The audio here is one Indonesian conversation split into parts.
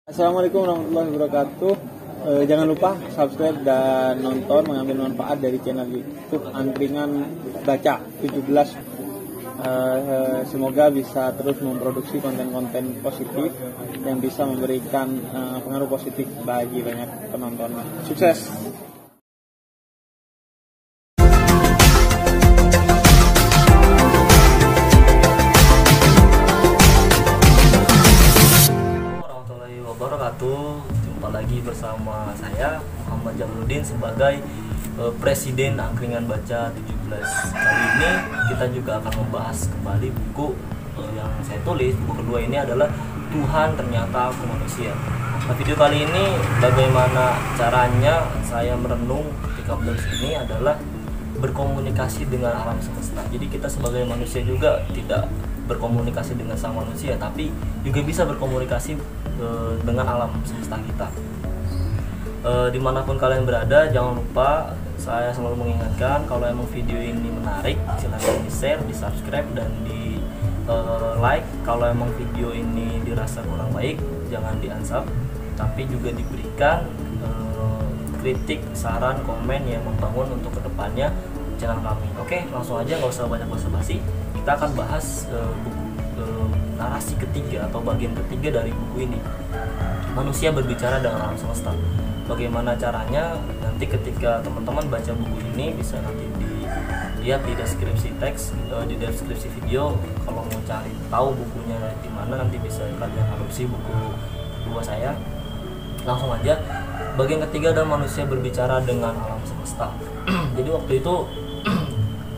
Assalamualaikum warahmatullahi wabarakatuh. Jangan lupa subscribe dan nonton, mengambil manfaat dari channel YouTube Angkringan Baca 17. Semoga bisa terus memproduksi konten-konten positif yang bisa memberikan pengaruh positif bagi banyak penonton. Sukses. Jumpa lagi bersama saya Muhammad Jamaluddin sebagai Presiden Angkringan Baca 17. Kali ini kita juga akan membahas kembali buku yang saya tulis. Buku kedua ini adalah Tuhan Ternyata Aku Manusia. Nah, video kali ini bagaimana caranya saya merenung ketika menulis ini adalah berkomunikasi dengan alam semesta. Jadi kita sebagai manusia juga tidak berkomunikasi dengan sang manusia, tapi juga bisa berkomunikasi dengan alam semesta kita. Dimanapun kalian berada, jangan lupa saya selalu mengingatkan kalau emang video ini menarik, silahkan di share, di subscribe, dan di like. Kalau emang video ini dirasa kurang baik, jangan di unsub, tapi juga diberikan kritik, saran, komen yang membangun untuk kedepannya channel kami. Oke, langsung aja, nggak usah banyak basa-basi. Kita akan bahas narasi ketiga atau bagian ketiga dari buku ini, Manusia Berbicara dengan Alam Semesta. Bagaimana caranya? Nanti ketika teman-teman baca buku ini bisa nanti dilihat di deskripsi teks, di deskripsi video. Kalau mau cari tahu bukunya di mana, nanti bisa kalian adopsi buku kedua saya. Langsung aja, bagian ketiga adalah Manusia Berbicara dengan Alam Semesta. Jadi waktu itu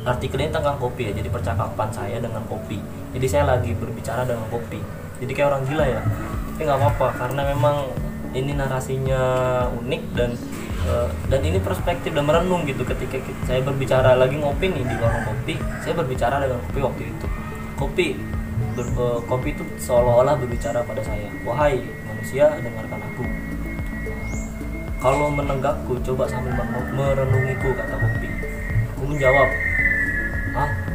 artikel ini tentang kopi ya, jadi percakapan saya dengan kopi. Jadi saya lagi berbicara dengan kopi, jadi kayak orang gila ya. Tapi nggak apa-apa, karena memang ini narasinya unik dan ini perspektif dan merenung gitu. Ketika saya berbicara lagi ngopi nih di warung kopi, saya berbicara dengan kopi waktu itu. Kopi itu seolah-olah berbicara pada saya, wahai manusia, dengarkan aku. Kalau menenggakku, coba sambil merenungiku, kata kopi. Aku menjawab,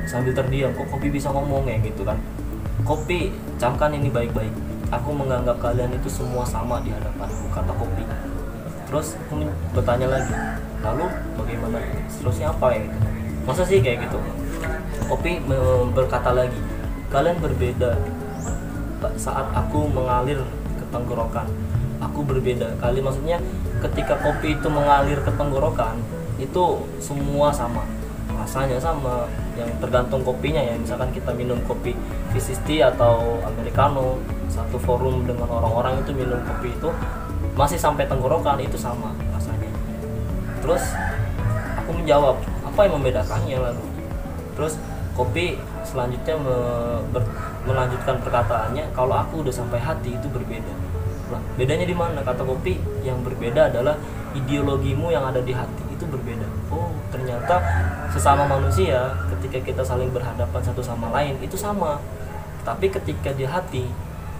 sambil terdiam, kok kopi bisa ngomong ya gitu kan. Kopi, camkan ini baik-baik. Aku menganggap kalian itu semua sama di hadapanku, kata kopi. Terus aku bertanya lagi, lalu bagaimana seterusnya apa ya gitu? Masa sih kayak gitu? Kopi berkata lagi, kalian berbeda saat aku mengalir ke tenggorokan. Aku berbeda kali, maksudnya ketika kopi itu mengalir ke tenggorokan, itu semua sama, rasanya sama. Yang tergantung kopinya ya, misalkan kita minum kopi V60 atau Americano, satu forum dengan orang-orang itu minum kopi itu masih sampai tenggorokan, itu sama rasanya. Terus aku menjawab, apa yang membedakannya lalu? Terus kopi selanjutnya melanjutkan perkataannya, kalau aku udah sampai hati itu berbeda. Nah, bedanya di mana? Kata kopi, yang berbeda adalah ideologimu yang ada di hati itu berbeda. Oh, ternyata sesama manusia ketika kita saling berhadapan satu sama lain itu sama, tapi ketika di hati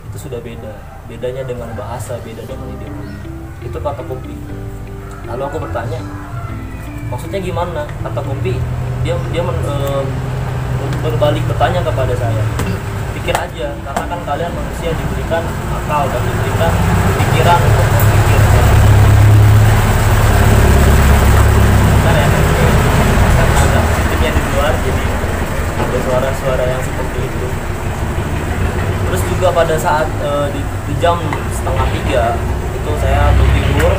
itu sudah beda. Bedanya dengan bahasa, beda dengan ideologi. Itu kata kopi. Lalu aku bertanya, maksudnya gimana? Kata kopi, dia berbalik bertanya kepada saya, pikir aja, karena kan kalian manusia diberikan akal dan diberikan pikiran untuk berpikir. Bentar ya, karena ada sistemnya di luar, jadi ada suara-suara yang seperti itu. Terus juga pada saat di jam 2:30 itu saya tidur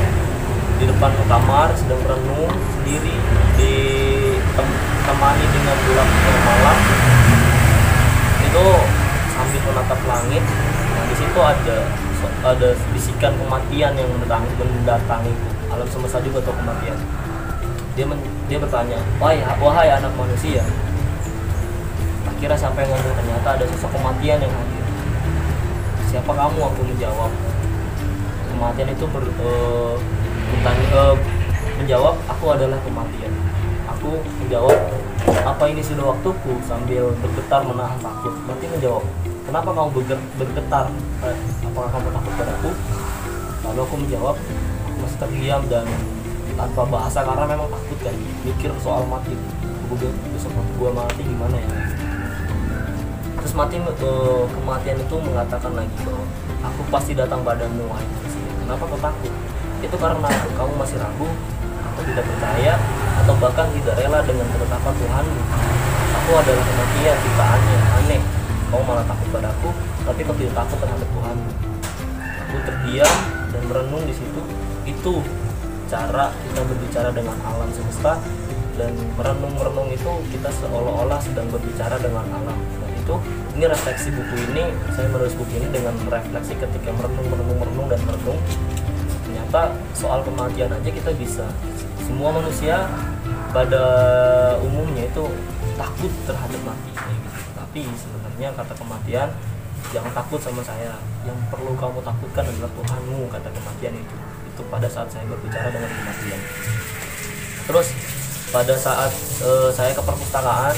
di depan kamar, sedang merenung sendiri, ditemani dengan gelap malam. Itu sambil menatap langit. Nah, di situ ada bisikan kematian yang mendatangi alam semesta juga, atau kematian. Dia bertanya, wahai anak manusia. Akhirnya sampai ngomong, ternyata ada sosok kematian yang hadir. Siapa kamu? Aku menjawab. Kematian itu menjawab, aku adalah kematian. Aku menjawab, apa ini sudah waktuku? Sambil bergetar menahan takut. Berarti menjawab, kenapa kamu bergetar? Apakah kamu takut padaku? Lalu aku menjawab, aku masih terdiam dan tanpa bahasa karena memang takut kan, mikir soal mati. Besok gue mati gimana ya? Terus Terus kematian itu mengatakan lagi bahwa aku pasti datang padamu wahai manusia. Kenapa kau takut? Itu karena kamu masih ragu atau tidak percaya atau bahkan tidak rela dengan ketetapan Tuhanmu. Aku adalah kematian ciptaannya, aneh. Kau malah takut padaku, tapi kau tidak takut terhadap Tuhanmu. Aku terdiam dan merenung di situ. Itu cara kita berbicara dengan alam semesta, dan merenung itu kita seolah-olah sedang berbicara dengan alam. Dan itu ini refleksi buku ini, saya menulis buku ini dengan refleksi ketika merenung dan merenung. Ternyata soal kematian aja kita bisa. Semua manusia pada umumnya itu takut terhadap mati. Tapi sebenarnya kata kematian, jangan takut sama saya. Yang perlu kamu takutkan adalah Tuhanmu, kata kematian itu. Itu pada saat saya berbicara dengan kematian. Terus pada saat saya ke perpustakaan,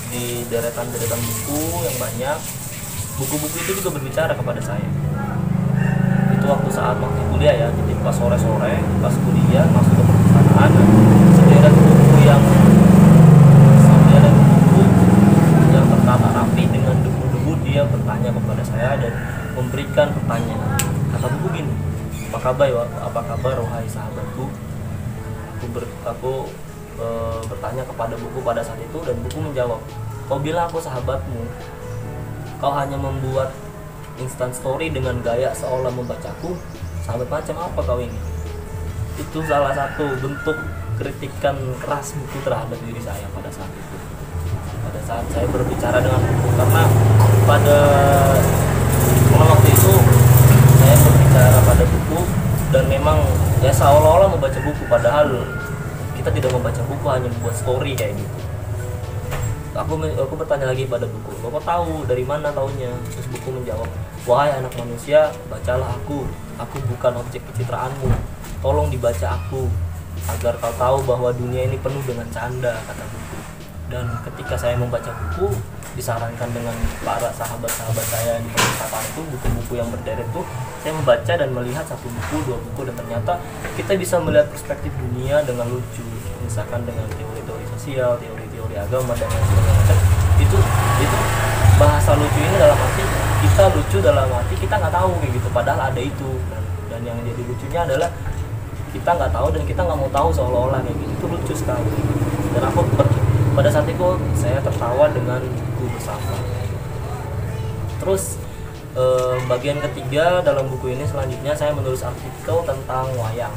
di deretan buku yang banyak, buku-buku itu juga berbicara kepada saya. Itu waktu kuliah ya, jadi pas sore-sore, pas kuliah masuk ke perpustakaan, sederetan buku yang tertata rapi dengan debu-debu, dia bertanya kepada saya dan memberikan pertanyaan. Kata buku gini, apa kabar wahai sahabatku? Aku bertanya kepada buku pada saat itu, dan buku menjawab, kau bilang aku sahabatmu, kau hanya membuat instant story dengan gaya seolah membacaku. Sahabat macam apa kau ini? Itu salah satu bentuk kritikan keras buku terhadap diri saya pada saat itu, pada saat saya berbicara dengan buku. Karena pada waktu itu saya berbicara pada buku, dan memang ya seolah-olah membaca buku, padahal kita tidak membaca buku, hanya membuat story kayak gitu. Aku bertanya lagi pada buku, kau tahu dari mana taunya? Terus buku menjawab, wahai anak manusia, bacalah aku bukan objek pencitraanmu, tolong dibaca aku agar kau tahu bahwa dunia ini penuh dengan canda, kata buku. Dan ketika saya membaca buku, disarankan dengan para sahabat-sahabat saya di perpustakaan itu, buku-buku yang berderet itu, saya membaca dan melihat 1 buku, 2 buku, dan ternyata kita bisa melihat perspektif dunia dengan lucu, misalkan dengan teori-teori sosial, teori-teori agama, dan lain sebagainya. Itu bahasa lucu ini dalam arti kita lucu, dalam arti kita nggak tahu kayak gitu, padahal ada itu. Dan yang jadi lucunya adalah kita nggak tahu dan kita nggak mau tahu seolah-olah kayak gitu. Itu lucu sekali. Dan pada saat itu saya tertawa dengan buku bersama. Terus bagian ketiga dalam buku ini, selanjutnya saya menulis artikel tentang wayang,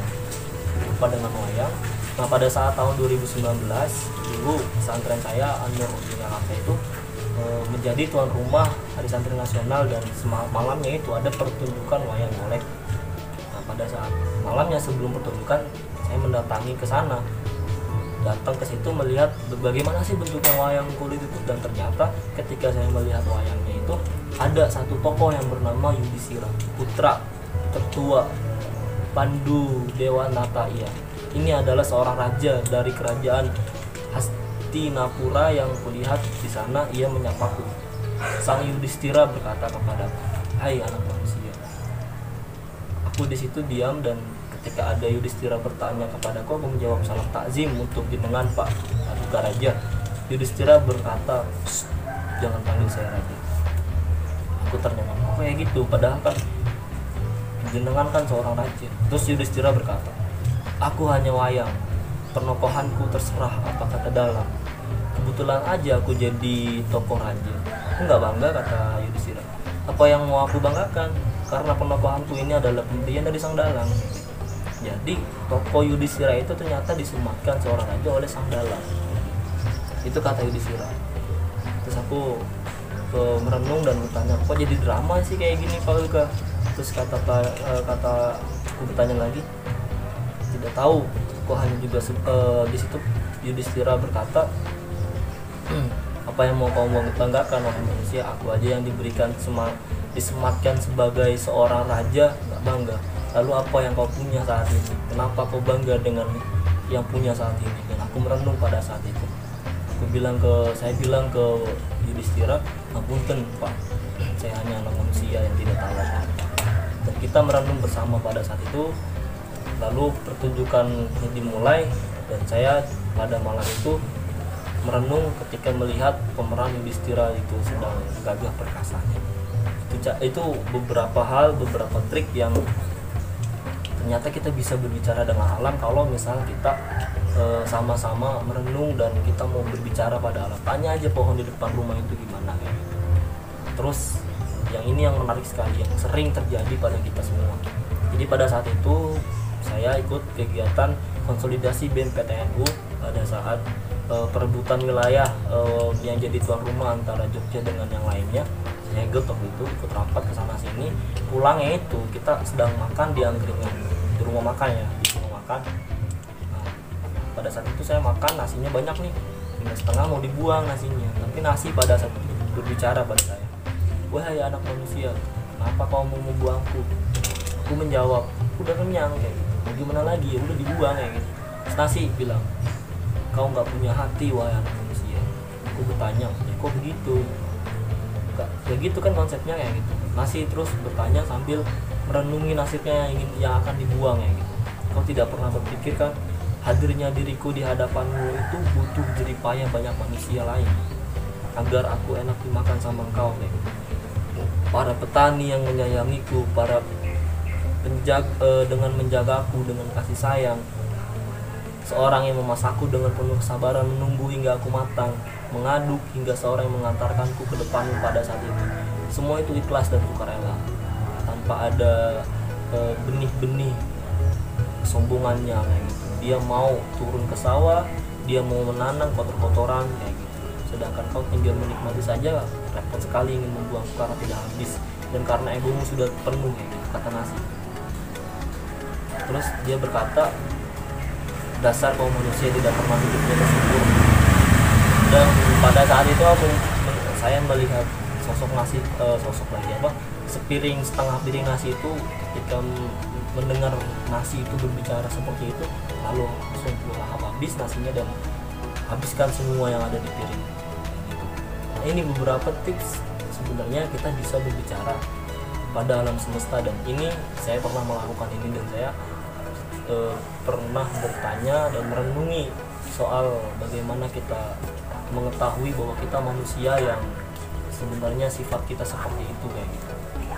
apa dengan wayang. Nah, pada saat tahun 2019 dulu pesantren saya An-Nur di Jakarta itu menjadi tuan rumah Hari Santri Nasional, dan malamnya itu ada pertunjukan wayang golek. Nah, pada saat malamnya sebelum pertunjukan, saya mendatangi ke sana, datang ke situ melihat bagaimana sih bentuknya wayang kulit itu. Dan ternyata ketika saya melihat wayangnya itu, ada satu tokoh yang bernama Yudhistira, putra tertua Pandu Dewanata. Ini adalah seorang raja dari kerajaan Hastinapura yang kulihat di sana. Ia menyapaku. Sang Yudhistira berkata kepadaku, hai anak manusia. Aku di situ diam, dan ketika ada Yudhistira bertanya kepadaku, aku menjawab salam takzim untuk jenengan Pak Paduka Raja. Yudhistira berkata, jangan panggil saya raja. Aku ternyata kayak gitu, padahal kan jenengan kan seorang raja. Terus Yudhistira berkata, aku hanya wayang, penokohanku terserah apa kata dalam. Kebetulan aja aku jadi tokoh raja. Aku nggak bangga, kata Yudhistira. Apa yang mau aku banggakan? Karena penokohanku ini adalah pemberian dari sang dalang. Jadi tokoh Yudhistira itu ternyata disematkan seorang raja oleh sang dalang. Itu kata Yudhistira. Terus aku merenung dan bertanya, kok jadi drama sih kayak gini Pak Luka? Terus kata aku bertanya lagi, tidak tahu, kok hanya juga di situ Yudhistira berkata, apa yang mau kamu banggakan wahai manusia? Aku aja yang disematkan sebagai seorang raja nggak bangga. Lalu apa yang kau punya saat ini? Kenapa kau bangga dengan yang punya saat ini? Dan aku merenung pada saat itu. Saya bilang ke Yudhistira, apunten Pak, saya hanya anak manusia yang tidak tahu apa-apa. Dan kita merenung bersama pada saat itu. Lalu pertunjukan dimulai, dan saya pada malam itu merenung ketika melihat pemeran Yudhistira itu sedang gagah perkasanya. Itu beberapa hal, beberapa trik yang ternyata kita bisa berbicara dengan alam kalau misal kita sama-sama merenung dan kita mau berbicara pada alam. Tanya aja pohon di depan rumah itu gimana kayak gitu. Terus yang ini yang menarik sekali, yang sering terjadi pada kita semua. Jadi pada saat itu saya ikut kegiatan konsolidasi BEM PTNU pada saat perebutan wilayah yang jadi tuan rumah antara Jogja dengan yang lainnya. Saya ikut waktu itu, ikut rapat ke sana sini. Pulangnya itu kita sedang makan di angkringan, di rumah makan ya, di rumah makan. Nah, pada saat itu saya makan, nasinya banyak nih, 5,5 mau dibuang nasinya. Tapi nasi pada saat itu berbicara pada saya, "Wahai anak manusia, kenapa kau mau membuangku?" Aku menjawab, "Udah kenyang," kayak gitu. "Mau gimana lagi? Ya udah dibuang," kayak gitu. Nasi bilang, "Kau nggak punya hati, wahai anak manusia." Aku bertanya, "Ya kok begitu?" Ya gitu kan konsepnya kayak gitu. Nasi terus bertanya sambil merenungi nasibnya yang akan dibuang ya gitu. "Kau tidak pernah berpikir kan hadirnya diriku di hadapanmu itu butuh jerih payah banyak manusia lain agar aku enak dimakan sama engkau kayak gitu. Para petani yang menyayangiku, para dengan menjagaku dengan kasih sayang, seorang yang memasakku dengan penuh kesabaran menunggu hingga aku matang, mengaduk hingga seorang yang mengantarkanku ke depanmu pada saat itu. Semua itu ikhlas dan sukarela, tanpa ada benih-benih kesombongannya kayak gitu. Dia mau turun ke sawah, dia mau menanam kotor-kotoran kayak gitu. Sedangkan kau tinggal menikmati saja, repot sekali ingin membuang karena tidak habis dan karena egomu sudah penuh kayak gitu," kata Nasi. Terus dia berkata, "Dasar kaum manusia tidak pernah hidupnya bersyukur." Dan pada saat itu saya melihat sosok Nasi, sepiring setengah piring nasi itu, ketika mendengar Nasi itu berbicara seperti itu, lalu langsung habis nasinya dan habiskan semua yang ada di piring. Nah, ini beberapa tips sebenarnya kita bisa berbicara pada alam semesta, dan ini saya pernah melakukan ini dan saya pernah bertanya dan merenungi soal bagaimana kita mengetahui bahwa kita manusia yang sebenarnya sifat kita seperti itu kayak gitu.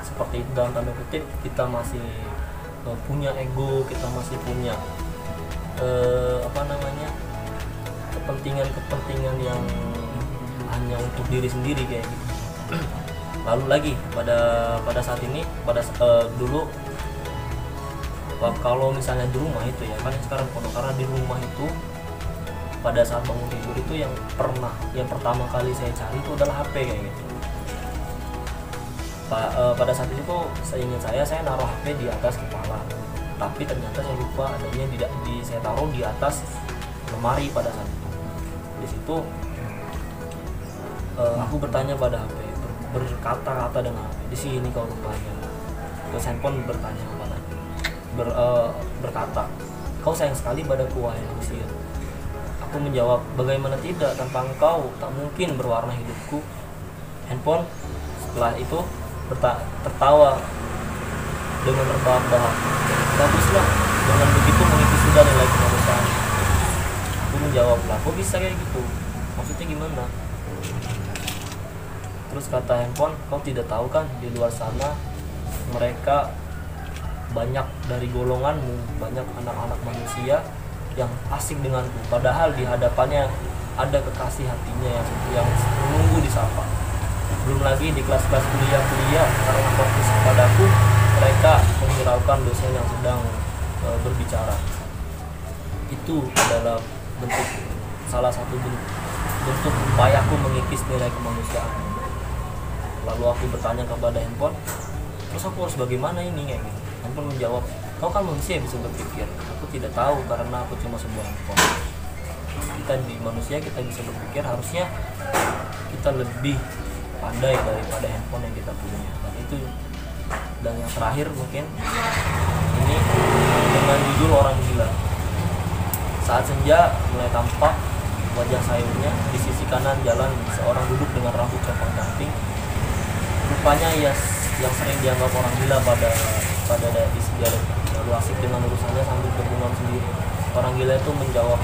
Seperti itu dalam tanda kutip, kita masih punya ego, kita masih punya kepentingan yang hanya untuk diri sendiri kayak gitu. Lalu lagi pada saat ini, dulu kalau misalnya di rumah itu ya kan sekarang karena di rumah itu pada saat bangun tidur itu yang pertama kali saya cari itu adalah HP kayak gitu. Pada saat itu seingat saya naruh HP di atas kepala, tapi ternyata saya lupa adanya saya taruh di atas lemari pada saat itu. Di situ aku bertanya pada HP, berkata-kata dengan HP, "Di sini kau rupanya." Terus handphone bertanya kepada berkata, "Kau sayang sekali padaku wahai manusia." Aku menjawab, "Bagaimana tidak, tanpa engkau tak mungkin berwarna hidupku." Handphone setelah itu tertawa dengan terbahak-bahak, "Baguslah, dengan begitu mengikis sudah nilai kemanusiaan." Aku menjawab, "Lah kok bisa kayak gitu? Maksudnya gimana?" Terus kata handphone, "Kau tidak tahu kan di luar sana mereka banyak dari golonganmu, banyak anak-anak manusia yang asik denganku, padahal di hadapannya ada kekasih hatinya yang menunggu disapa. Belum lagi di kelas-kelas kuliah karena fokus kepadaku, mereka menghiraukan dosen yang sedang berbicara." Itu adalah salah satu bentuk upayaku mengikis nilai kemanusiaan. Lalu aku bertanya kepada handphone, "Terus aku harus bagaimana ini?" kayak gitu. Handphone menjawab, "Kau kan manusia bisa berpikir." Aku tidak tahu karena aku cuma sebuah handphone. Kita di manusia kita bisa berpikir, harusnya kita lebih pandai daripada handphone yang kita punya. Dan yang terakhir mungkin ini dengan judul Orang Gila. Saat senja mulai tampak wajah sayurnya, di sisi kanan jalan seorang duduk dengan rambut compang-camping. Rupanya ia yang sering dianggap orang gila pada di sejarah, lalu asik dengan urusannya sambil berbengong sendiri. Orang gila itu menjawab,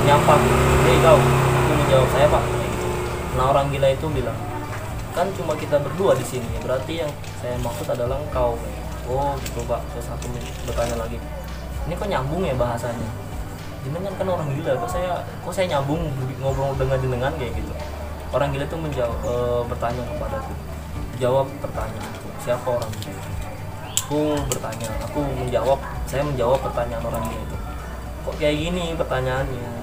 "Nyapa, hei kau." Aku jawab saya pak kayak gitu. Nah orang gila itu bilang, kan cuma kita berdua di sini, berarti yang saya maksud adalah engkau. Oh gitu pak. Terus aku bertanya lagi, ini kok nyambung ya bahasanya, jenengan kan orang gila, kok saya nyambung ngobrol dengan jenengan kayak gitu. Orang gila itu menjawab, bertanya kepadaku, jawab pertanyaanku, siapa orang gila. Saya menjawab pertanyaan orang gila itu. Kok kayak gini pertanyaannya?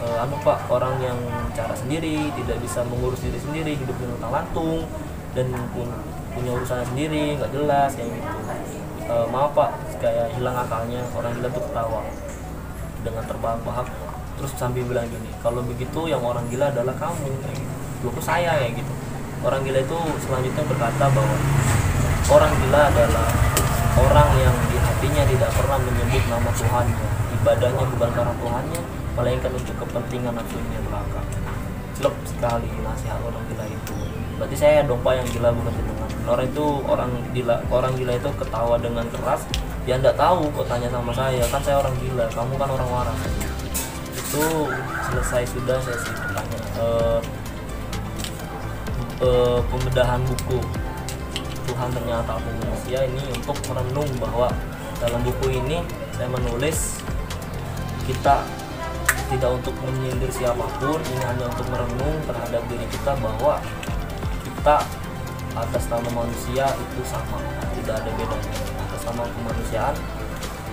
Anu pak, orang yang cara sendiri, tidak bisa mengurus diri sendiri, hidupnya luntang-lantung dan punya urusan sendiri, nggak jelas kayak gitu. Maaf pak, kayak hilang akalnya. Orang gila tuh ketawa dengan terbahak-bahak, terus sambil bilang gini, kalau begitu yang orang gila adalah kamu kayak gitu. Loh kok saya kayak gitu. Orang gila itu selanjutnya berkata bahwa orang gila adalah orang yang di hatinya tidak pernah menyebut nama Tuhannya, ibadahnya bukan karena Tuhannya, melainkan untuk kepentingan nafsunya belaka. Celep sekali nasihat orang gila itu. Berarti saya dong pak yang gila, bukan jenengan. Orang gila itu ketawa dengan keras. Dia nggak tahu kok tanya sama saya, kan saya orang gila, kamu kan orang waras. Itu selesai sudah sesi pertanyaan, pembedahan buku Tuhan Ternyata Aku Manusia ini untuk merenung bahwa dalam buku ini saya menulis kita tidak untuk menyindir siapapun, ini hanya untuk merenung terhadap diri kita bahwa kita atas nama manusia itu sama, tidak ada bedanya. Atas nama kemanusiaan,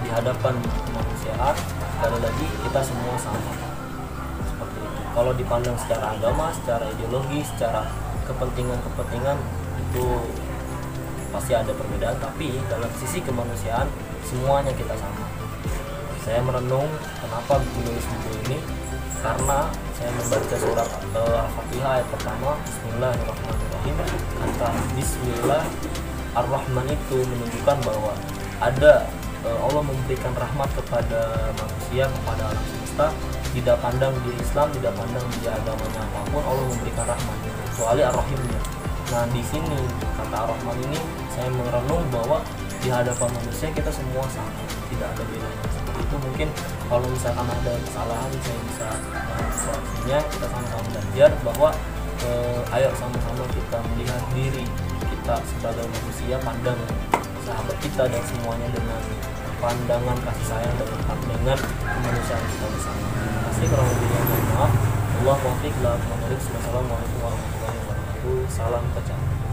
di hadapan kemanusiaan, sekali lagi kita semua sama. Seperti itu. Kalau dipandang secara agama, secara ideologi, secara kepentingan itu pasti ada perbedaan, tapi dalam sisi kemanusiaan semuanya kita sama. Saya merenung kenapa menulis buku ini, karena saya membaca surat Al-Fatihah ayat pertama, Bismillahirrahmanirrahim. Kata Bismillah Ar-Rahman itu menunjukkan bahwa ada Allah memberikan rahmat kepada manusia, kepada alam semesta. Tidak pandang di Islam, tidak pandang di agamanya apapun, Allah memberikan rahmat kecuali Ar-Rahimnya. Nah di sini kata Ar-Rahman ini saya merenung bahwa di hadapan manusia kita semua sama, tidak ada bedanya. Seperti itu. Mungkin kalau misalkan ada kesalahan saya bisa mengoreksinya. Kita sama-sama belajar bahwa ayo sama-sama kita melihat diri kita sebagai manusia, pandang sahabat kita dan semuanya dengan pandangan kasih sayang dan dengan kemanusiaan kita bersama. Terima kasih, kurang lebihnya mohon maaf. Allah muwaffiq. Assalamualaikum warahmatullahi wabarakatuh. Salam pecah.